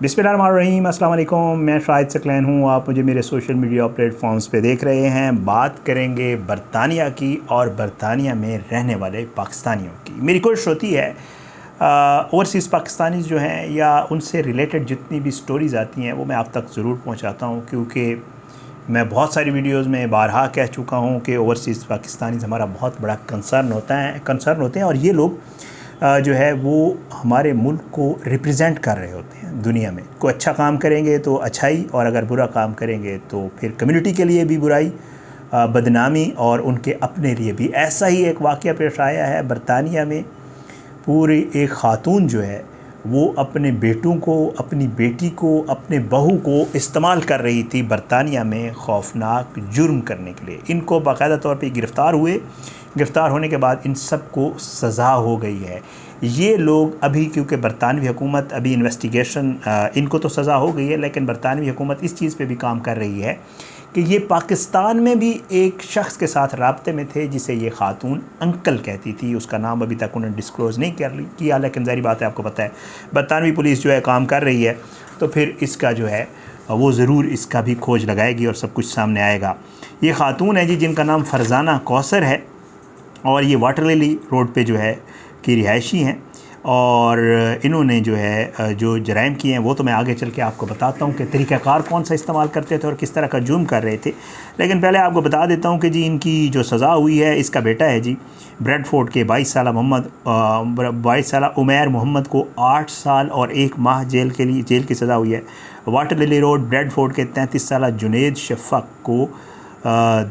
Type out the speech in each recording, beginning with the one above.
बिस्मिल्लाहिर्रहमानिर्रहीम, अस्सलाम वालेकुम। मैं शाहिद सकलैन हूँ। आप मुझे मेरे सोशल मीडिया प्लेटफॉर्म्स पे देख रहे हैं। बात करेंगे बरतानिया की और बरतानिया में रहने वाले पाकिस्तानियों की। मेरी कोशिश होती है ओवरसीज़ पाकिस्तानी जो हैं या उनसे रिलेटेड जितनी भी स्टोरीज़ आती हैं वो मैं आप तक ज़रूर पहुँचाता हूँ, क्योंकि मैं बहुत सारी वीडियोज़ में बारहा कह चुका हूँ कि ओवरसीज़ पाकिस्तानी हमारा बहुत बड़ा कंसर्न होते हैं और ये लोग जो है वो हमारे मुल्क को रिप्रेजेंट कर रहे होते हैं दुनिया में। कोई अच्छा काम करेंगे तो अच्छाई, और अगर बुरा काम करेंगे तो फिर कम्युनिटी के लिए भी बुराई, बदनामी, और उनके अपने लिए भी। ऐसा ही एक वाक़या पेश आया है बरतानिया में। पूरी एक ख़ातून जो है वो अपने बेटों को, अपनी बेटी को, अपने बहू को इस्तेमाल कर रही थी बरतानिया में खौफनाक जुर्म करने के लिए। इनको बाकायदा तौर पे गिरफ़्तार हुए। गिरफ़्तार होने के बाद इन सब को सज़ा हो गई है। ये लोग अभी, क्योंकि बरतानवी हुकूमत अभी इन्वेस्टिगेशन, इनको तो सज़ा हो गई है, लेकिन बरतानवी हुकूमत इस चीज़ पे भी काम कर रही है कि ये पाकिस्तान में भी एक शख्स के साथ राब्ते में थे जिसे ये ख़ातून अंकल कहती थी। उसका नाम अभी तक उन्होंने डिस्क्लोज़ नहीं किया, लेकिन ज़ाहिर बात है, आपको पता है बरतानवी पुलिस जो है काम कर रही है, तो फिर इसका जो है वो ज़रूर इसका भी खोज लगाएगी और सब कुछ सामने आएगा। ये ख़ातून है जी, जिनका नाम फरजाना कौसर है, और ये वाटर लिली रोड पे जो है की रिहायशी हैं। और इन्होंने जो है जो जराइम किए हैं वो तो मैं आगे चल के आपको बताता हूँ कि तरीक़ाकार कौन सा इस्तेमाल करते थे और किस तरह का जुर्म कर रहे थे। लेकिन पहले आपको बता देता हूँ कि जी इनकी जो सज़ा हुई है, इसका बेटा है जी ब्रेडफोर्ड के 22 साल उमैर मोहम्मद को 8 साल और 1 माह जेल की सज़ा हुई है। वाटर लिली रोड ब्रेडफोर्ड के 33 साल जुनेद शफ़क़ को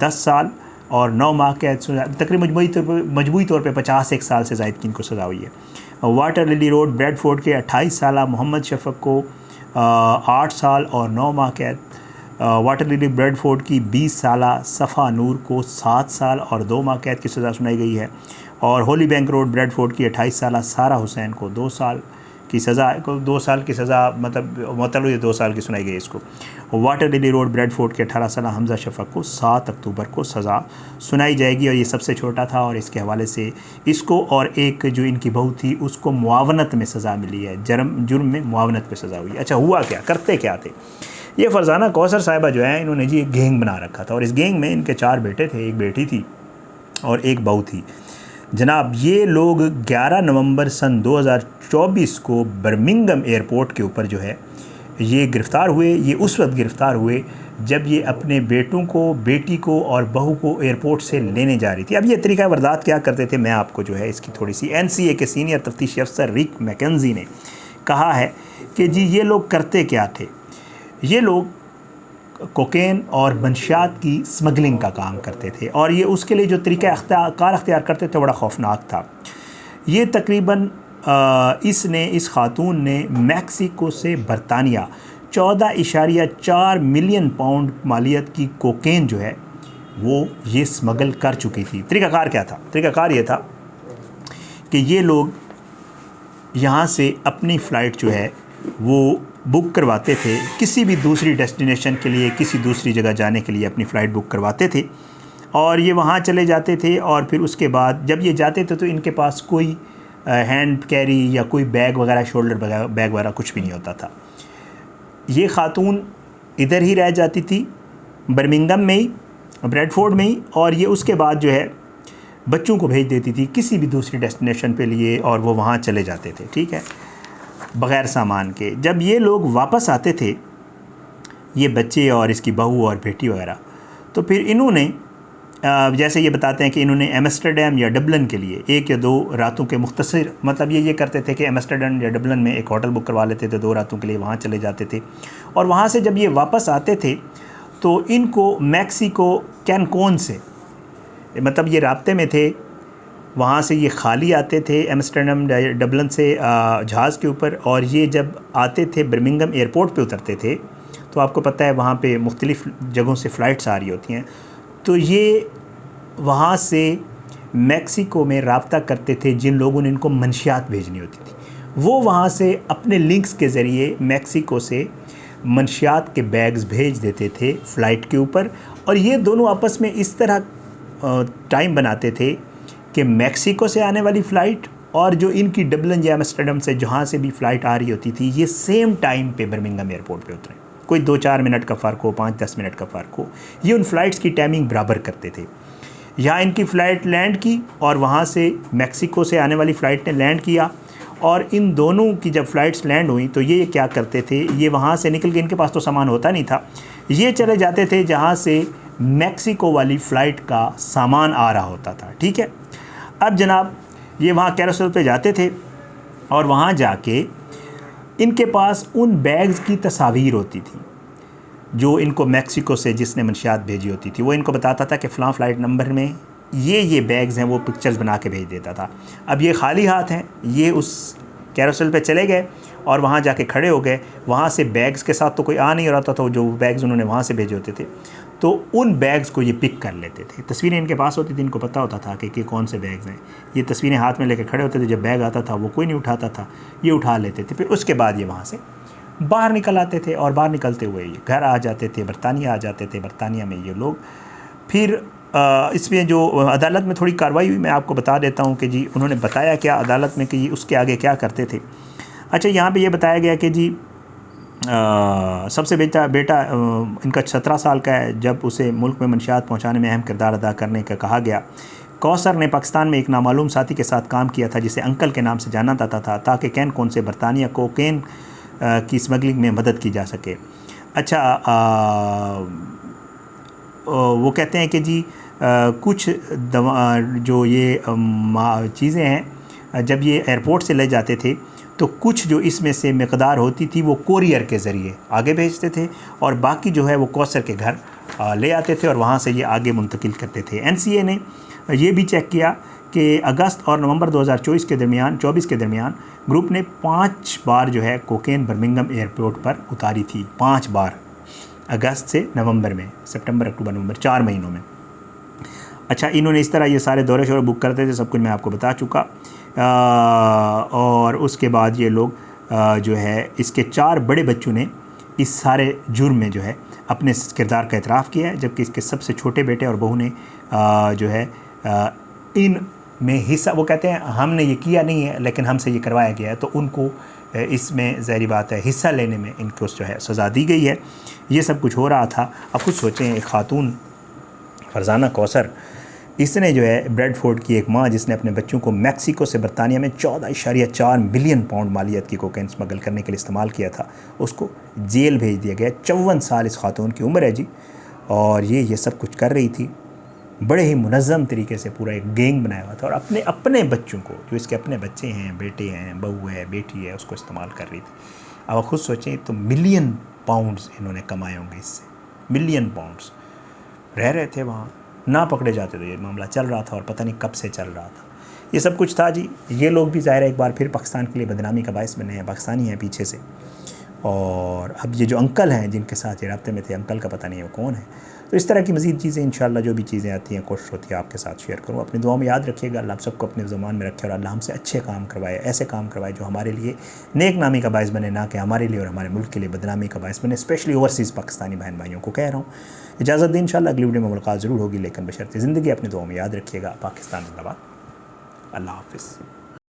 10 साल और 9 माह के तकरीबन मजमूई तौर पे 51 साल से ज़ायद की इनको सज़ा हुई है। वाटर लिली रोड ब्रेडफोर्ड के 28 साल मोहम्मद शफ़क़ को 8 साल और 9 माह कैद। वाटर लिली ब्रेडफोर्ड की 20 साल सफ़ा नूर को 7 साल और 2 माह कैद की सज़ा सुनाई गई है। और होली बैंक रोड ब्रेडफोर्ड की 28 साल सारा हुसैन को 2 साल की सज़ा मतलब ये 2 साल की सुनाई गई इसको। वाटर लिली रोड ब्रेडफोर्ड के 18 साल हमज़ा शफ़क़ को 7 अक्टूबर को सज़ा सुनाई जाएगी, और ये सबसे छोटा था, और इसके हवाले से इसको और एक जो इनकी बहू थी उसको मुआवनत में सज़ा मिली है। जुर्म में मुआवनत पे सज़ा हुई। अच्छा, हुआ क्या, करते क्या थे ये फरजाना कौसर साहिबा जो है, इन्होंने जी एक गैंग बना रखा था, और इस गैंग में इनके 4 बेटे थे, एक बेटी थी और एक बहू थी। जनाब, ये लोग 11 नवंबर सन 2024 को बर्मिंघम एयरपोर्ट के ऊपर जो है ये गिरफ़्तार हुए। ये उस वक्त गिरफ़्तार हुए जब ये अपने बेटों को, बेटी को और बहू को एयरपोर्ट से लेने जा रही थी। अब ये तरीक़ा वारदात क्या करते थे, मैं आपको जो है इसकी थोड़ी सी NCA के सीनियर तफ्तीशी अफसर रिक मैकेंजी ने कहा है कि जी ये लोग करते क्या थे। ये लोग कोकेन और मंशियात की स्मगलिंग का काम करते थे, और ये उसके लिए जो तरीक़ा अख्तियार करते थे बड़ा खौफनाक था। ये तकरीबन इस ख़ातून ने मैक्सिको से बरतानिया 14.4 मिलियन पाउंड मालियत की कोकेन जो है वो ये स्मगल कर चुकी थी। तरीक़ाकार क्या था? तरीक़ाकार ये था कि ये लोग यहाँ से अपनी फ़्लाइट जो है वो बुक करवाते थे, किसी भी दूसरी डेस्टिनेशन के लिए, किसी दूसरी जगह जाने के लिए अपनी फ़्लाइट बुक करवाते थे, और ये वहाँ चले जाते थे। और फिर उसके बाद जब ये जाते थे तो इनके पास कोई हैंड कैरी या कोई बैग वगैरह, शोल्डर बैग वगैरह कुछ भी नहीं होता था। ये ख़ातून इधर ही रह जाती थी, बर्मिंघम में ही, ब्रेडफोर्ड में ही, और ये उसके बाद जो है बच्चों को भेज देती थी किसी भी दूसरी डेस्टिनेशन पे लिए, और वो वहाँ चले जाते थे, ठीक है, बग़ैर सामान के। जब ये लोग वापस आते थे, ये बच्चे और इसकी बहू और बेटी वगैरह, तो फिर इन्होंने जैसे ये बताते हैं कि इन्होंने एम्स्टर्डम या डबलिन के लिए 1 या 2 रातों के मुख्तसर, मतलब ये करते थे कि एम्स्टर्डम या डबलिन में एक होटल बुक करवा लेते थे, 2 रातों के लिए वहाँ चले जाते थे। और वहाँ से जब ये वापस आते थे तो इनको मैक्सिको कैनकोन से, मतलब ये राब्ते में थे, वहाँ से ये खाली आते थे एम्स्टर्डम डबलिन से जहाज़ के ऊपर, और ये जब आते थे बर्मिंघम एयरपोर्ट पे उतरते थे तो आपको पता है वहाँ पे मुख्तलिफ़ जगहों से फ़्लाइट्स आ रही होती हैं, तो ये वहाँ से मैक्सिको में रब्ता करते थे जिन लोगों ने इनको मंशियात भेजनी होती थी। वो वहाँ से अपने लिंक्स के ज़रिए मैक्सिको से मंशियात के बैग्स भेज देते थे फ़्लाइट के ऊपर, और ये दोनों आपस में इस तरह टाइम बनाते थे कि मैक्सिको से आने वाली फ़्लाइट और जो इनकी डबलिन या एम्स्टर्डम से जहाँ से भी फ़्लाइट आ रही होती थी, ये सेम टाइम पे बर्मिंघम एयरपोर्ट पे उतरे। कोई 2-4 मिनट का फ़र्क हो, 5-10 मिनट का फ़र्क हो, ये उन फ़्लाइट्स की टाइमिंग बराबर करते थे। यहाँ इनकी फ़्लाइट लैंड की और वहाँ से मैक्सिको से आने वाली फ़्लाइट ने लैंड किया, और इन दोनों की जब फ़्लाइट्स लैंड हुई तो ये क्या करते थे, ये वहाँ से निकल के, इनके पास तो सामान होता नहीं था, ये चले जाते थे जहाँ से मैक्सिको वाली फ़्लाइट का सामान आ रहा होता था। ठीक है, अब जनाब ये वहाँ कैरोसेल पे जाते थे और वहाँ जाके इनके पास उन बैग्स की तस्वीर होती थी जो इनको मैक्सिको से जिसने मंशियात भेजी होती थी, वो इनको बताता था कि फ़लाँ फ़्लाइट नंबर में ये बैग्स हैं, वो पिक्चर्स बना के भेज देता था। अब ये खाली हाथ हैं, ये उस कैरोसेल पे चले गए और वहाँ जाके खड़े हो गए। वहाँ से बैग्स के साथ तो कोई आ नहीं रहा था, तो जो बैग्स उन्होंने वहाँ से भेजे होते थे तो उन बैग्स को ये पिक कर लेते थे। तस्वीरें इनके पास होती थी, इनको पता होता था कि कौन से बैग्स हैं। ये तस्वीरें हाथ में लेकर खड़े होते थे, जब बैग आता था वो कोई नहीं उठाता था, ये उठा लेते थे। फिर उसके बाद ये वहाँ से बाहर निकल आते थे और बाहर निकलते हुए ये घर आ जाते थे, बरतानिया आ जाते थे। बरतानिया में ये लोग फिर इसमें जो अदालत में थोड़ी कार्रवाई हुई, मैं आपको बता देता हूँ कि जी उन्होंने बताया क्या अदालत में कि उसके आगे क्या करते थे। अच्छा, यहाँ पे ये बताया गया कि जी सबसे बेटा इनका 17 साल का है जब उसे मुल्क में मंशियात पहुँचाने में अहम किरदार अदा करने का कहा गया। कौसर ने पाकिस्तान में एक नामालूम साथी के साथ काम किया था जिसे अंकल के नाम से जाना जाता था, ताकि कैन कौन से बरतानिया कोकेन की स्मगलिंग में मदद की जा सके। अच्छा, वो कहते हैं कि जी कुछ दवा जो ये चीज़ें हैं, जब ये एयरपोर्ट से ले जाते थे तो कुछ जो इसमें से मकदार होती थी वो कोरियर के ज़रिए आगे भेजते थे, और बाकी जो है वो कौसर के घर ले आते थे और वहाँ से ये आगे मुंतकिल करते थे। NCA ने ये भी चेक किया कि अगस्त और नवंबर 2024 के दरमियान ग्रुप ने 5 बार जो है कोकेन बर्मिंघम एयरपोर्ट पर उतारी थी। 5 बार, अगस्त से नवंबर में, सितंबर, अक्टूबर, नवंबर, 4 महीनों में। अच्छा, इन्होंने इस तरह ये सारे दौरे शोरे बुक करते थे, सब कुछ मैं आपको बता चुका। और उसके बाद ये लोग जो है इसके 4 बड़े बच्चों ने इस सारे जुर्म में जो है अपने किरदार का एतराफ़ किया है, जबकि इसके सबसे छोटे बेटे और बहू ने जो है इन में हिस्सा, वो कहते हैं हमने ये किया नहीं है लेकिन हमसे ये करवाया गया है, तो उनको इसमें ज़ाहिर बात है हिस्सा लेने में इनको जो है सज़ा दी गई है। ये सब कुछ हो रहा था। अब खुद सोचें, एक खातून फरजाना कौसर, इसने जो है ब्रेडफोर्ड की एक माँ जिसने अपने बच्चों को मैक्सिको से बरतानिया में 14.4 मिलियन पाउंड मालियत की कोकेन स्मगल करने के लिए इस्तेमाल किया था, उसको जेल भेज दिया गया। 54 साल इस खातून की उम्र है जी, और ये सब कुछ कर रही थी। बड़े ही मुनज़्ज़म तरीके से पूरा एक गैंग बनाया हुआ था, और अपने बच्चों को, जो इसके अपने बच्चे हैं, बेटे हैं, बहू है, बेटी है, उसको इस्तेमाल कर रही थी। अब आप खुद सोचें तो मिलियन पाउंड्स इन्होंने कमाए होंगे इससे, मिलियन पाउंड्स। रह रहे थे वहाँ, ना पकड़े जाते थे, ये मामला चल रहा था और पता नहीं कब से चल रहा था। ये सब कुछ था जी। ये लोग भी ज़ाहिर है एक बार फिर पाकिस्तान के लिए बदनामी का बायस बने हैं, पाकिस्तानी हैं पीछे से। और अब ये जो अंकल हैं जिनके साथ ये राब्ते में थे, अंकल का पता नहीं है वो कौन है। तो इस तरह की मज़ीद चीज़ें इंशाअल्लाह जो भी चीज़ें आती हैं कोशिश होती है आपके साथ शेयर करूँ। अपनी दुआ में याद रखिएगा, अल्लाह आप सबको अपने ज़ुबान में रखे और अल्लाह हमसे अच्छे काम करवाए, ऐसे काम करवाए जो हमारे लिए नेक नामी का बायस बने, ना कि हमारे लिए और हमारे मुल्क के लिए बदनामी का बायस बने। स्पेशली ओवरसीज़ पाकिस्तानी बहन भाइयों को कह रहा हूँ। इजाज़त दें, इंशाअल्लाह अगली वीडियो में मुलाकात ज़रूर होगी, लेकिन बशर्ते ज़िंदगी अपनी दुआ में याद रखिएगा। पाकिस्तान जिंदाबाद। अल्लाह हाफ़िज़।